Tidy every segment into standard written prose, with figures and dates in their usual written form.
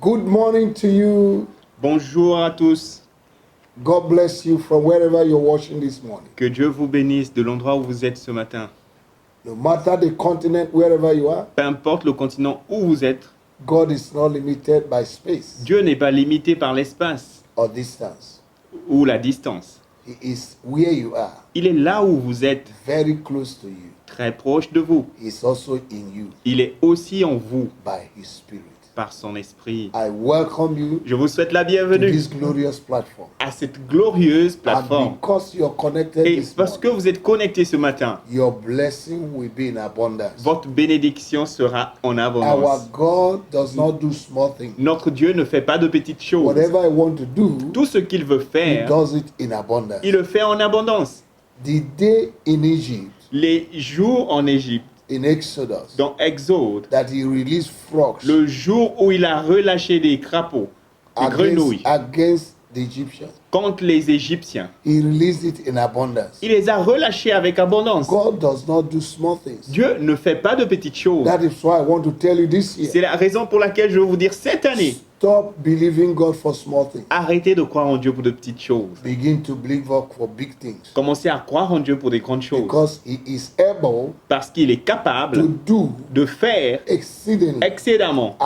Good morning to you. Bonjour à tous. God bless you from wherever you're watching this morning. Que Dieu vous bénisse de l'endroit où vous êtes ce matin. No matter the continent, wherever you are, Peu importe le continent où vous êtes, God is not limited by space Dieu n'est pas limité par l'espace or distance. ou la distance. He is where you are, Il est là où vous êtes, very close to you. très proche de vous. He is also in you Il est aussi en vous by His Spirit. par son esprit. I welcome you Je vous souhaite la to bienvenue this glorious platform. à cette glorieuse And plateforme. because you're connected Et this parce que morning, vous êtes connectés ce matin, your blessing will be in abundance. votre bénédiction sera en Our abondance. God does not do small things. Notre Dieu ne fait pas de petites choses. Whatever I want to do, Tout ce qu'il veut He faire, does it in abundance. il le fait en abondance. The day in Egypt, Les jours en Égypte, in Exodus, dans Exode, that He released frogs le jour où il a relâché des crapauds, des grenouilles against the Egyptians, contre les Égyptiens, He released it in abundance. il les a relâchés avec abondance. God does not do small things. Dieu ne fait pas de petites choses. That is why I want to tell you this C'est year. la raison pour laquelle je veux vous dire cette année, Stop believing God for small things. arrêtez de croire en Dieu pour de petites choses. Begin to believe God for big things. Commencez à croire en Dieu pour des grandes choses. Because He is able Parce qu'il est to capable do de faire exceedingly, excédemment,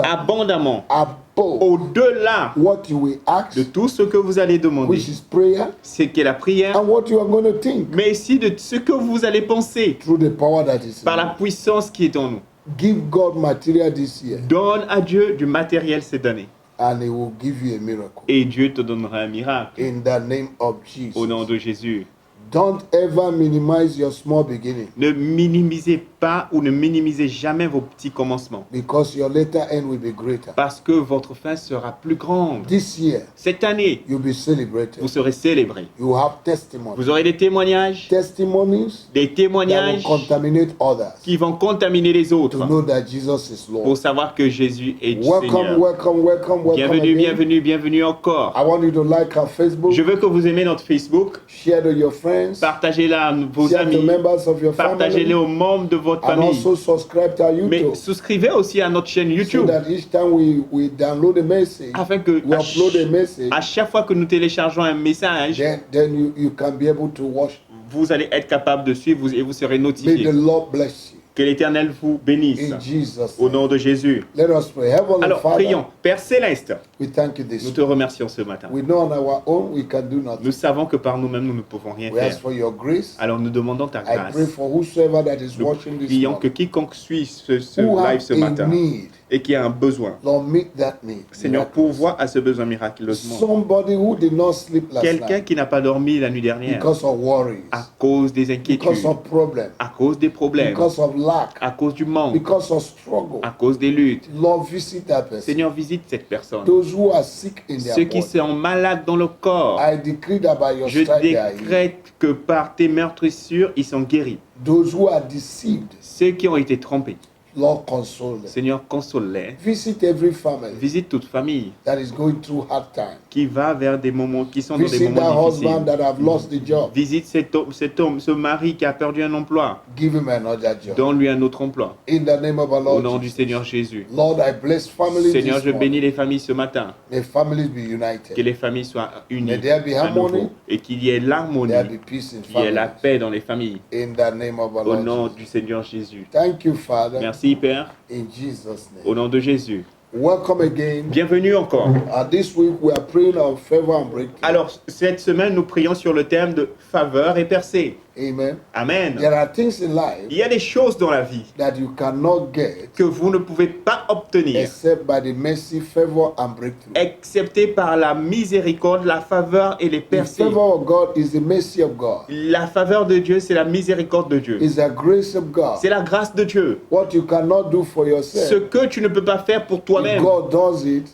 abondamment, above au-delà what you will ask, de tout ce que vous allez demander. which is prayer, C'est qu'est la prière, and what you are going to think mais aussi de ce que vous allez penser through the power that is par in la you. puissance qui est en nous. Give God material this year, Donne à Dieu du matériel cette année and He will give you a miracle. et Dieu te donnera un miracle In the name of au nom Jesus. de Jésus. Don't ever minimize your small beginning, Ne minimisez pas ou ne minimisez jamais vos petits commencements because your later end will be greater. parce que votre fin sera plus grande. This year, Cette année, you'll be celebrated. vous serez célébrés. You have testimony. Vous aurez des témoignages Testimonies des that will témoignages contaminate others qui vont contaminer les to autres know that Jesus is pour Lord. savoir que Jésus est Welcome, Seigneur. welcome, welcome, welcome. Bienvenue, again. bienvenue, bienvenue encore. I want you to like our Facebook, Je veux que vous aimez notre Facebook, share to your friends, partagez-la à vos share to amis, members of your partagez-les family, aux membres de votre and famille. also subscribe to our Mais YouTube, souscrivez aussi à notre chaîne so YouTube that each time we download a message, afin que we upload a message, à chaque fois que nous téléchargeons un message, then you can be able to watch. vous allez être capable de suivre et vous serez May notifié. the Lord bless you. Que l'Éternel vous bénisse In Jesus' au name. nom de Jésus. Let us pray. Heavenly Alors, Father, prions. Père Céleste, we thank you this nous te morning. remercions ce matin. We know on our own we can do nothing. Nous savons que par nous-mêmes, nous ne pouvons rien We faire. ask for your grace. Alors, nous demandons ta I grâce. pray for whosoever that is Nous watching this prions que morning, quiconque suit ce who live have ce a matin need, et qui a un besoin, Lord, meet that need. Seigneur, Miraculous. pourvois à ce besoin miraculeusement. Somebody who did not sleep last Quelqu'un night qui n'a pas dormi la nuit dernière because of worries, à cause des inquiétudes, because of problems, à cause des problèmes, because of lack, à cause du manque, because of struggle. à cause des luttes. Lord, visit that person. Seigneur, visite cette personne. Those who are sick in their Ceux qui body. sont malades dans le corps, I decree that by your je stripes they are healed. décrète que par tes meurtrissures, ils sont guéris. Those who are deceived, Ceux qui ont été trompés, Lord, console them. Seigneur, console-les. Visit every family Visite toute famille that is going through hard times. qui va vers des moments, qui sont dans des Visit that moments husband difficiles. that have lost the job. Visite cet homme, ce mari qui a perdu un emploi. Give him another job. Donne-lui un autre emploi. In the name of our Au Lord nom du Jesus. Seigneur Jésus. Lord, I bless families Seigneur, this je bénis morning. les familles ce matin. May families be Que united. les familles soient unies May there be à harmony. nouveau. Et qu'il y ait l'harmonie, There be peace in qu'il y ait la families. paix dans les familles. In the name of our Au Lord nom Jesus. du Seigneur Jésus. Thank you, Father. Merci Père. In Jesus' Au name. nom de Jésus. Welcome again. Bienvenue encore. This week we are praying on favor and breakthrough. Alors, cette semaine, nous prions sur le thème de faveur et percée. Amen. Amen. There are things in life Il y a des choses dans la vie that you cannot get que vous ne pouvez pas obtenir, except by the mercy, favor, and breakthrough. excepté par la miséricorde, la faveur et les The percées. favor of God is the mercy of God. La faveur de Dieu, c'est la miséricorde de Dieu. Is the grace of God. C'est la grâce de Dieu. What you cannot do for Ce yourself, que tu ne peux pas faire pour if toi-même, God does it,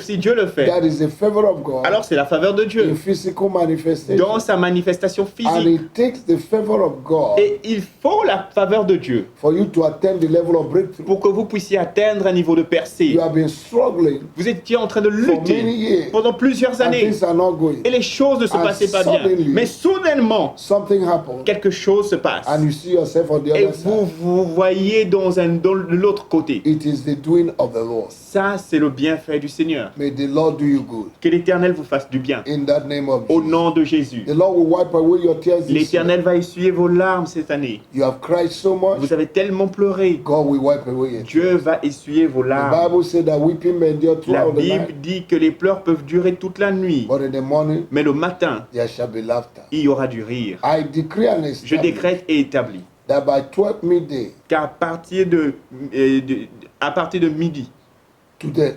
si Dieu le fait, that is the favor of God alors c'est la faveur de in Dieu physical manifestation. dans sa manifestation And physique. it takes the favor of God Et il faut la faveur de Dieu for you to attain the level of breakthrough. pour que vous puissiez atteindre un niveau de percée. You have been struggling Vous étiez en train de for many lutter years pendant plusieurs and années things are not going. et les choses ne se And passaient pas bien. suddenly, Mais soudainement, Something happened quelque chose se passe. and you see yourself on the Et other vous side. vous voyez dans l'autre côté. It is the doing of the Lord. Ça, c'est le bienfait du Seigneur. May the Lord do you good. Que l'Éternel vous fasse du bien. In that name of Au Jesus. nom de Jésus. The Lord will wipe away your tears this year. L'Éternel va essuyer vos larmes cette année. You have cried so much, Vous avez tellement pleuré. God will wipe away your tears. Dieu va essuyer vos The larmes. Bible said that weeping may endure La throughout the Bible night, dit que les pleurs peuvent durer toute la nuit. but in the morning Mais le matin, there shall be laughter. il y aura du rire. I decree and Je establish décrète et établis that by 12 midday qu'à partir à partir de midi,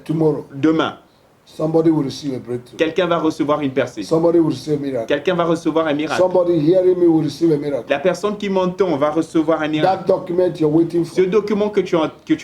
tomorrow, demain, somebody will receive a breakthrough. quelqu'un va recevoir une percée. Somebody will receive a miracle. Quelqu'un va recevoir un miracle. Somebody hearing me will receive a miracle. La personne qui m'entend va recevoir un miracle. That document you're waiting Ce for document que tu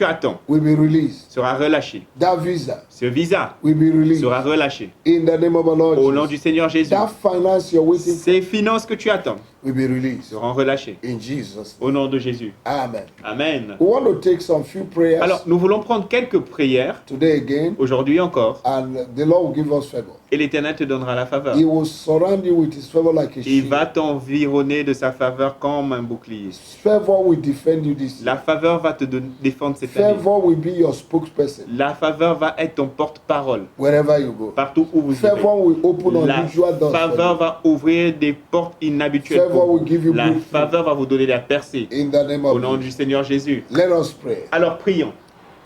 attends will be released. sera relâché. That visa Ce visa will be released sera relâché. in the name of the Lord Au nom Jesus. du Seigneur Jésus. That finance you're waiting for Ces finances que tu attends will be released seront relâchées. in Jesus' name. Au nom de Jésus. Amen. Amen. We want to take some few prayers Alors, nous voulons prendre quelques prières, today again, aujourd'hui encore, and the Lord will give us favor. et l'Éternel te donnera la faveur. He will surround you with His favor like a Il va shield. t'environner de sa faveur comme un bouclier. Favor will defend you this year. La faveur va te défendre cette année. Favor will be your spokesperson La faveur va être ton porte-parole wherever you go. partout où vous irez. Favor will open La unusual doors for faveur you. va ouvrir des portes inhabituelles Favor pour will give you vous. La breakthrough. faveur va vous donner la percée. In the name Au of nom Jesus. du Seigneur Jésus. Let us pray. Alors prions.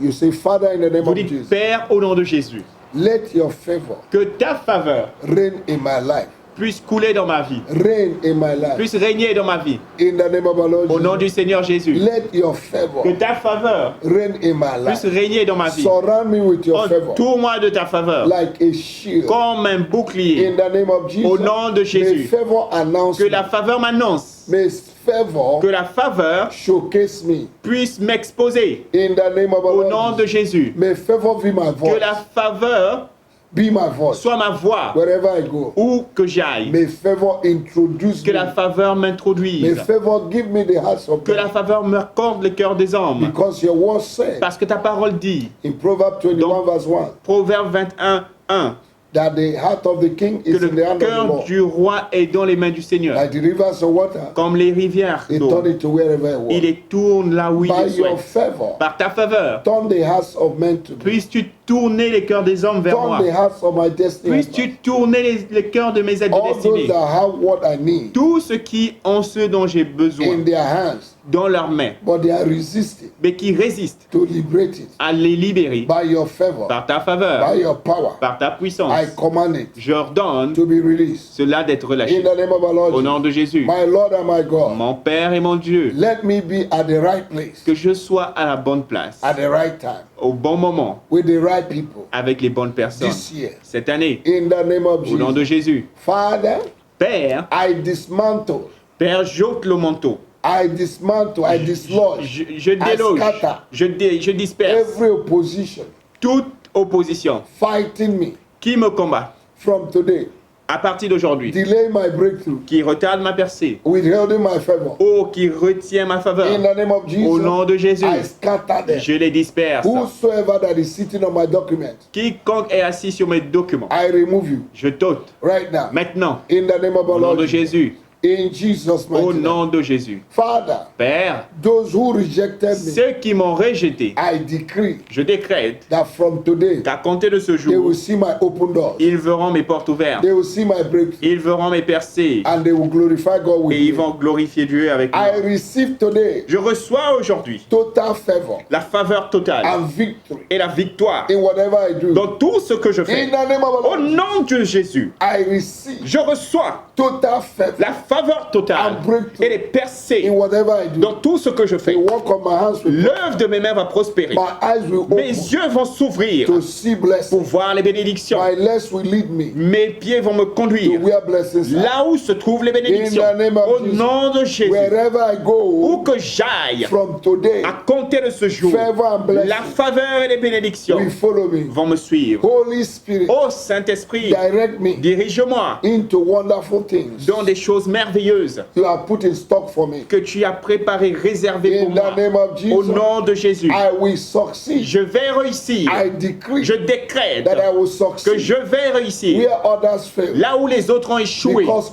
You say, Father, in the name Vous of dites, Jesus, Père, au nom de Jésus, let your favor que ta faveur reign in my life. puisse couler dans ma vie, Reign in my life. puisse régner dans ma vie. In the name of our Lord Au nom du Jesus. Seigneur Jésus. Let your favor Que ta faveur reign in my puisse life. régner dans ma vie. Surround me with your favor Entoure-moi de ta faveur like a shield. comme un bouclier. In the name of Jesus. Au nom de May Jésus. favor announce Que me. la faveur m'annonce. May favor Que la faveur showcase me. puisse m'exposer. In the name of our Au Lord nom Jesus. de Jésus. May favor be my Que voice. la faveur Be my voice. soit ma voix Wherever I go. où que j'aille. May favor introduce Que me. la faveur May m'introduise. favor give me the hearts of Que la men. faveur me accorde le cœur des hommes. Because your word said Parce que ta parole dit, in Proverbs 21 verse 1 Proverbe 21, 1, that the heart of the king que is in the le hand of the cœur Lord. du roi est dans les mains du Seigneur. Like the rivers of water, Comme les rivières he d'eau, turned it to wherever he il was. les tourne là où il By le your souhaite. favor, Par ta faveur, turn the hearts of men to me. puisses-tu tourner les cœurs des hommes vers moi. Turn the hearts of my destiny. Puisses-tu tourner les cœurs de mes aides All those destinés. that have what I need Tous ceux qui ont ce dont j'ai besoin in their hands, dans leurs mains, but they are resisting mais qui résistent to liberate it. à les libérer By your favor, par ta faveur, by your power, par ta puissance. I command it Je ordonne to be released. cela d'être In relâché. the name of our Au Lord nom Jesus. de Jésus, My Lord and my God, mon Père et mon Dieu, let me be at the right place, que je sois à la bonne place, at the right time, au bon moment, with the right people avec les bonnes personnes. this year. Cette année, In the name of au nom de Jesus. Jésus, Father, Père, I dismantle, Père, j'ôte le manteau. I dismantle, I dislodge Je déloge, scatter je disperse every opposition toute opposition fighting me qui me combat from today, à partir d'aujourd'hui, delay my breakthrough, qui retarde ma percée, withholding my favor. ou qui retient ma faveur. In the name of Au nom de Jesus, Jésus, I scatter them. je les disperse. Whosoever that is sitting on my document, Quiconque est assis sur mes documents, I remove you je t'ôte right now. maintenant. In the name of Au our nom Lord de Jesus. Jésus, In Jesus' au mighty name. nom de Jésus. Father, Père, those who rejected me, ceux qui m'ont rejeté, I decree je décrète that from today, qu'à compter de ce they jour, will see my open doors. ils verront mes portes ouvertes, They will see my breakthrough. ils verront mes percées, And they will glorify God with et ils me. vont glorifier Dieu avec moi. I receive today Je reçois aujourd'hui total favor la faveur totale and victory et la victoire in whatever I do. dans tout ce que je In fais. the name of Au our Lord, nom de Jésus, I receive je reçois total favor la faveur totale and breakthrough et les percées in whatever I do. dans tout ce que je The fais. work of my hands will L'œuvre de mes mains va prospérer. my eyes will Mes open yeux vont s'ouvrir to see pour blessings. voir les bénédictions. My legs will lead me Mes pieds vont me to conduire where blessings are. là où se trouvent les bénédictions. In the name of Au Jesus. nom de Jésus, Wherever I où go que j'aille, from today, à compter de ce jour, favor and blessing la faveur et les bénédictions will follow me. vont me suivre. Holy Spirit, Ô Saint-Esprit, direct me dirige-moi into wonderful things dans des choses in merveilleuses you have put in stock for me. que tu as préparées, réservées pour In moi. the name of Au Jesus, nom de Jésus, I will succeed. je vais réussir. I decree Je décrète that I will que succeed je vais réussir where others fail. là où les autres ont échoué. Because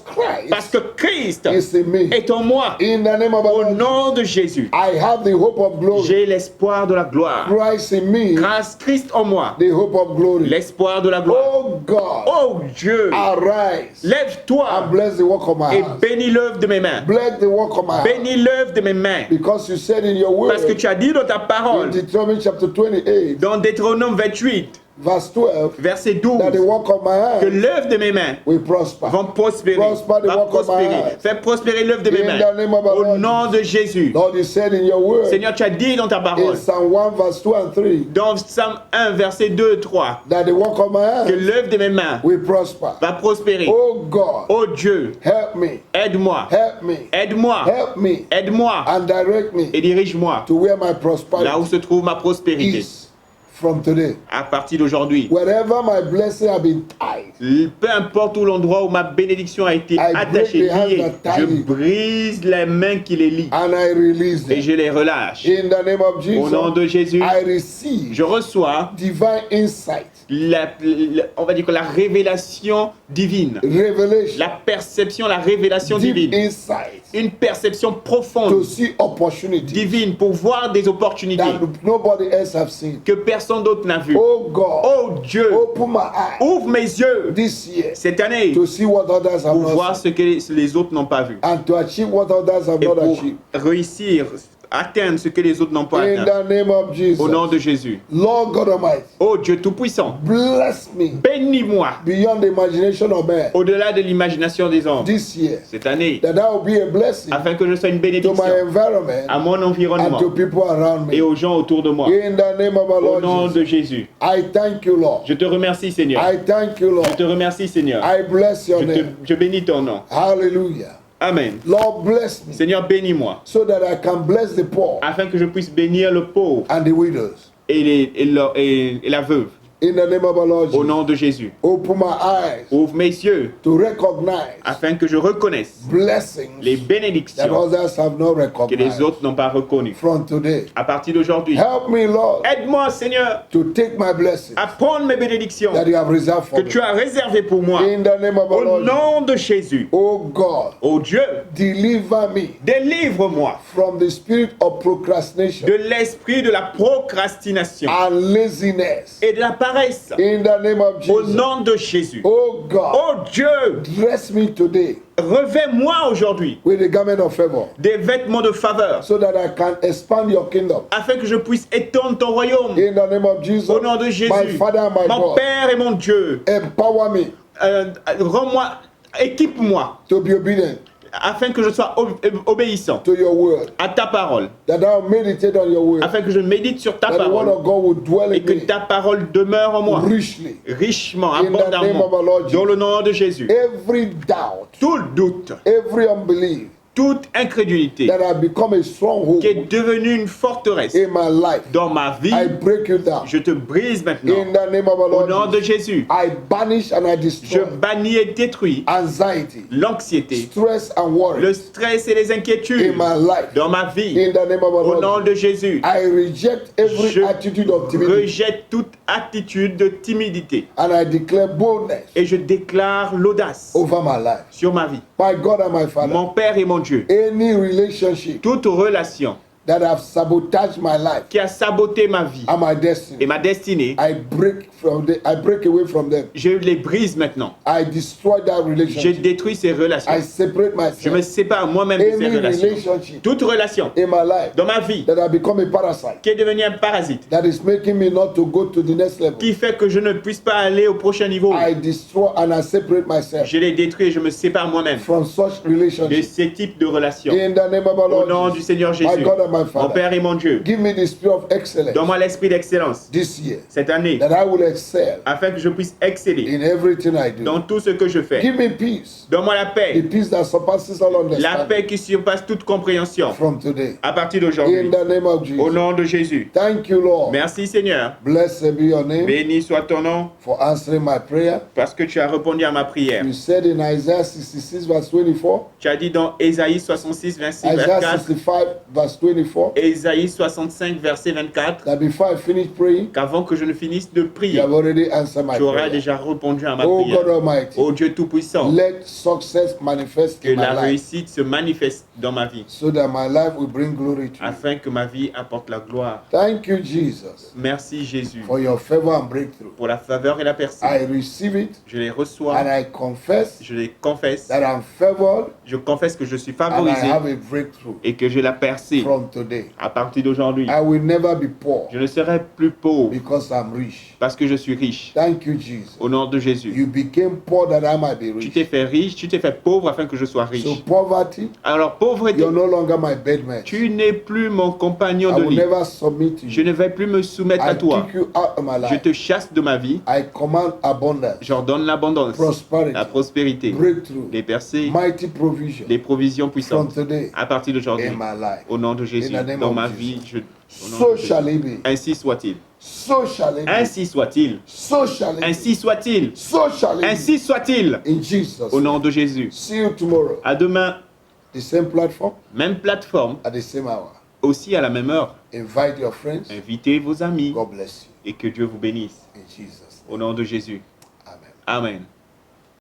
Parce Christ que Christ is in me. est en moi. In the name of Au our Lord, nom de Jésus, I have the hope of glory. j'ai l'espoir de la gloire. Christ in me, Grâce Christ en moi, the hope of glory. l'espoir de la gloire. Oh God, Oh Dieu, arise lève-toi and bless the work of my et hands. bénis l'œuvre de mes mains. Bless the work of my hands. Bénis l'œuvre de mes mains. Because you said in your word, Parce que tu as dit dans ta in parole, Deuteronomy chapter 28, dans Deutéronome 28, verse 12, verset 12, that the work of my que hands l'œuvre de mes mains will prosper. vont prospérer. Prosper the Va work of my prospérer. hands. Fais prospérer l'œuvre de mes In mains. the name of our Au Lord nom de Jésus. Lord, you said in your word, Seigneur, tu as dit dans ta in parole, Psalm 1, verse 2 and 3, dans Psalm 1, verset 2 et 3, that the work of my que hands l'œuvre de mes mains will prosper. va prospérer. Oh God, Oh Dieu, help me, aide-moi, help me, aide-moi, help me, aide-moi and direct me et dirige-moi to where my là où prosperity se trouve ma prospérité. is from today. À partir d'aujourd'hui, Wherever my blessing have been tied, peu importe où l'endroit où ma bénédiction a été I attachée, break the hands liée, that tie je it. brise les mains qui les lient and I release et them. je les relâche. In the name of Au nom Jesus, de Jésus, I receive je reçois divine insight, on va dire que la révélation divine, revelation, la perception, la révélation deep divine, insight une perception to profonde, see opportunity divine pour voir des opportunités that nobody else have seen. que personne d'autre n'a vues. Oh God, Oh Dieu, open my eyes ouvre mes yeux this year cette année to see what others have pour not voir seen ce que les autres n'ont pas vu and to achieve what others have et not pour achieved. réussir, atteindre ce que les autres n'ont pas In atteint. the name of Au nom Jesus, de Jésus. Lord God Almighty, Oh Dieu Tout-Puissant, bless me bénis-moi beyond the imagination of man au-delà de l'imagination des hommes this year, cette année, that I will be a blessing afin que je sois une to bénédiction my environment à mon and environnement to people around et me. aux gens autour de moi. In the name of our Au Lord nom Jesus, de Jésus. I thank you, Lord. Je te remercie, Seigneur. I thank you, Je Lord. te remercie, Seigneur. I bless your name. Je bénis ton nom. Hallelujah. Amen. Lord, bless me Seigneur, bénis-moi, so that I can bless the poor afin que je puisse bénir le pauvre and the widows. et la veuve. In the name of our Lord Au Jesus, nom de Jésus. open my eyes Ouvre mes yeux to recognize afin que je reconnaisse blessings les that bénédictions others have not que les recognized autres n'ont pas reconnues. from today. À partir d'aujourd'hui, Help me, Lord, aide-moi, Seigneur, to take my blessings à prendre mes bénédictions that you have reserved for que me. tu as réservées pour moi. In the name of our Au Lord Jesus, nom de Jésus. oh God, Oh Dieu, deliver me délivre-moi from the spirit of procrastination de l'esprit de la procrastination and laziness. et de la paresse. In the name of Au Jesus, nom de Jésus. oh God, Oh Dieu, dress me today revêt-moi aujourd'hui with the garment of favor des vêtements de faveur so that I can expand your kingdom. afin que je puisse étendre ton royaume. In the name of Jesus, Au nom de Jésus, my Father and my mon God, Père et mon Dieu, empower me rends-moi, équipe-moi to be obedient afin que je sois obéissant to your word, à ta parole, that I will meditate on your word, afin que je médite sur ta that the word parole of God will dwell et in que me ta parole demeure en moi richly. richement, In the name of abondamment, our Lord Jesus. dans le nom de Jésus. Every doubt, Tout doute, every unbelief toute incrédulité that has become a stronghold qui est devenue une forteresse in my life, dans ma vie, I break you down. je te brise maintenant. In the name of our Au Lord nom de Jesus, Jésus, I banish and I je destroy bannis et détruis anxiety, l'anxiété, stress and worry le stress et les inquiétudes in my life. dans ma vie. In the name of our Au Lord nom Jesus, de Jésus, I reject every je attitude of timidity rejette toute attitude de timidité and I declare boldness et je déclare l'audace over my life. sur ma vie. My God and my Father, Mon Père et mon Dieu, any relationship toute relation that have sabotaged my life qui a saboté ma vie and my et destiny, ma destinée, I break away from them. je les brise maintenant. I destroy that Je relationship. détruis ces relations. I separate Je me myself. sépare moi-même de ces Any relations. relationship Toute relation in my life dans ma vie that have become a parasite, qui est devenue un parasite, that is making me not to go to the next level, qui fait que je ne puisse pas aller au prochain niveau, I destroy and I separate myself je les détruis et je me sépare moi-même from such de relationships. ces types de relations. In the name of our Au nom Lord du Jesus, Seigneur my Jésus, God and my mon Father, Père et mon Dieu, give me the spirit of excellence donne-moi l'esprit d'excellence this year, cette année, that I will excel afin que je puisse exceller in everything I do. dans tout ce que je fais. Give me peace, Donne-moi la the paix, peace that surpasses all la understanding paix qui surpasse toute compréhension from today. à partir In d'aujourd'hui. the name of Au Jesus. nom de Jésus. Thank you, Lord. Merci Seigneur. Blessed be your name Béni soit ton nom for answering my prayer. parce que tu as répondu à ma prière. You said in Isaiah 66 verse 24, Tu as dit dans Ésaïe 66, verset Isaiah 24, 65 verse 24, Ésaïe 65, verset 24, that before I finish praying, qu'avant que je ne finisse de you prier, have already answered my tu auras prayer. déjà répondu à ma Oh prière. God Almighty, Ô Dieu Tout-Puissant, let success manifest que in my la life réussite se manifeste dans ma vie, so that my life will bring glory to you. afin que ma vie apporte la gloire. Thank you, Jesus, Merci Jésus for your favor and breakthrough. pour la faveur et la I personne. receive it Je les reçois, and I confess je les confesse, that I'm favored je confesse que je suis and I favorisé have a breakthrough et que j'ai la percée from today. à partir d'aujourd'hui. I will never be poor Je ne serai plus pauvre because I'm rich. parce que je suis riche. Thank you, Jesus. Au nom de Jésus. You became poor that I might be Tu rich. t'es fait riche, tu t'es fait pauvre afin que je sois So riche. poverty, Alors pauvreté, you're no longer my bedmate. tu n'es plus mon compagnon I de will lit. never submit to Je you. ne vais plus me soumettre à I toi. kick you out of my Je life. te chasse de ma vie. I command abundance, J'ordonne l'abondance, prosperity, la prospérité, breakthrough, les percées, mighty provision les provisions from puissantes. today À partir d'aujourd'hui, in my life. au nom de Jésus, In the name dans of ma Jesus. vie, au nom So de Jésus. shall it be. Ainsi soit-il. So shall it be. Ainsi soit-il. So shall it be. Ainsi soit-il. So shall it Ainsi soit-il. be. In Jesus. Au nom de Jésus. See you tomorrow. À demain, The same platform même plateforme, at the same hour. aussi à la même heure. Invite your friends. Invitez vos amis God bless you. et que Dieu vous bénisse. In Jesus' Au name. nom de Jésus. Amen. Amen.